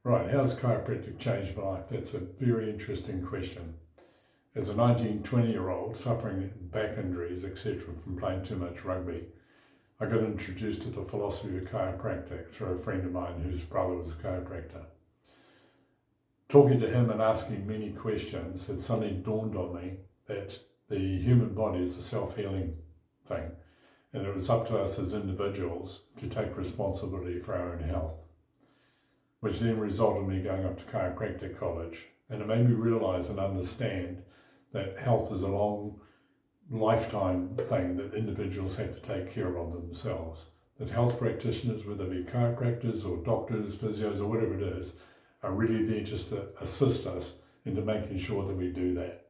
Right, how's chiropractic changed my life? That's a very interesting question. As a 19, 20-year-old suffering back injuries, etc., from playing too much rugby, I got introduced to the philosophy of chiropractic through a friend of mine whose brother was a chiropractor. Talking to him and asking many questions, it suddenly dawned on me that the human body is a self-healing thing, and it was up to us as individuals to take responsibility for our own health, which then resulted in me going up to chiropractic college. And it made me realise and understand that health is a long lifetime thing that individuals have to take care of themselves. That health practitioners, whether they be chiropractors or doctors, physios or whatever it is, are really there just to assist us into making sure that we do that.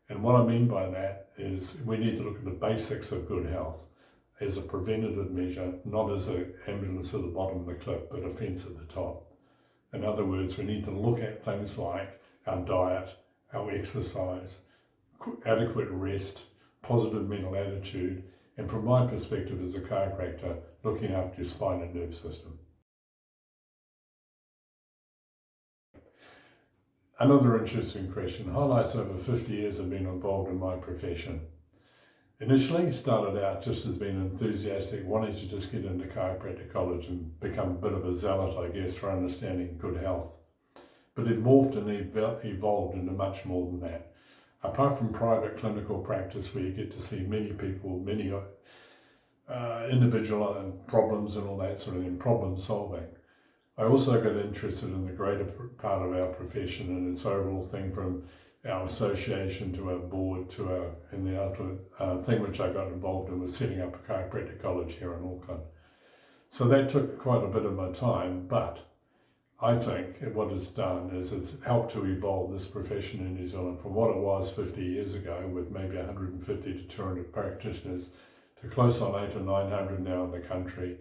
And what I mean by that is we need to look at the basics of good health as a preventative measure, not as an ambulance at the bottom of the cliff, but a fence at the top. In other words, we need to look at things like our diet, our exercise, adequate rest, positive mental attitude, and from my perspective as a chiropractor, looking after your spine and nerve system. Another interesting question highlights over 50 years I've been involved in my profession. Initially, started out just as being enthusiastic, wanting to just get into chiropractic college and become a bit of a zealot, I guess, for understanding good health. But it morphed and evolved into much more than that. Apart from private clinical practice where you get to see many people, many individual problems and all that sort of thing, problem solving, I also got interested in the greater part of our profession and its overall thing, from our association to our board to our, and the ultimate thing which I got involved in was setting up a chiropractic college here in Auckland. So that took quite a bit of my time, but I think what it's done is it's helped to evolve this profession in New Zealand from what it was 50 years ago with maybe 150 to 200 practitioners to close on 800 or 900 now in the country.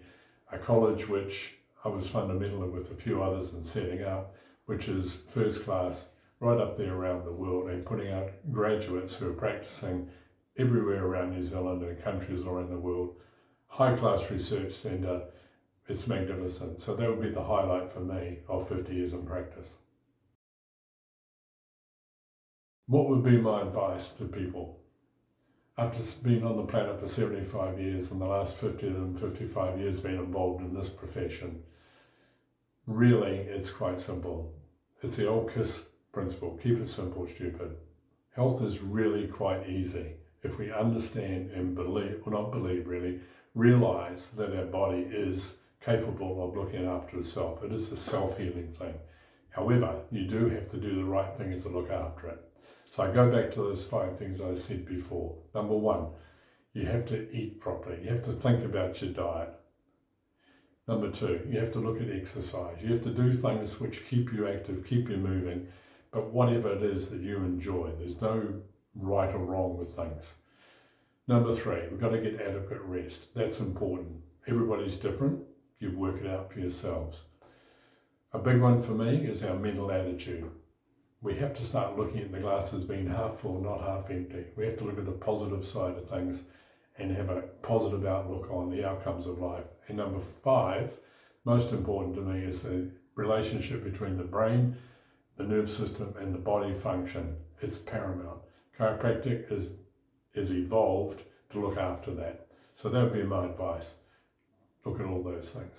A college which I was fundamental with a few others in setting up, which is first class, right up there around the world, and putting out graduates who are practicing everywhere around New Zealand and countries around the world. High class research centre, it's magnificent. So that would be the highlight for me of 50 years in practice. What would be my advice to people? After being on the planet for 75 years and the last 50 of them, 55 years being involved in this profession, really it's quite simple. It's the old KISS principle, keep it simple, stupid. Health is really quite easy if we understand and believe, or not believe really, realise that our body is capable of looking after itself. It is a self-healing thing. However, you do have to do the right things to look after it. So I go back to those 5 things I said before. Number 1, you have to eat properly. You have to think about your diet. Number 2, you have to look at exercise. You have to do things which keep you active, keep you moving, but whatever it is that you enjoy. There's no right or wrong with things. Number 3, we've got to get adequate rest. That's important. Everybody's different. You work it out for yourselves. A big one for me is our mental attitude. We have to start looking at the glass as being half full, not half empty. We have to look at the positive side of things and have a positive outlook on the outcomes of life. And number 5, most important to me, is the relationship between the brain, the nerve system and the body function. It's paramount. Chiropractic is evolved to look after that. So that would be my advice. Look at all those things.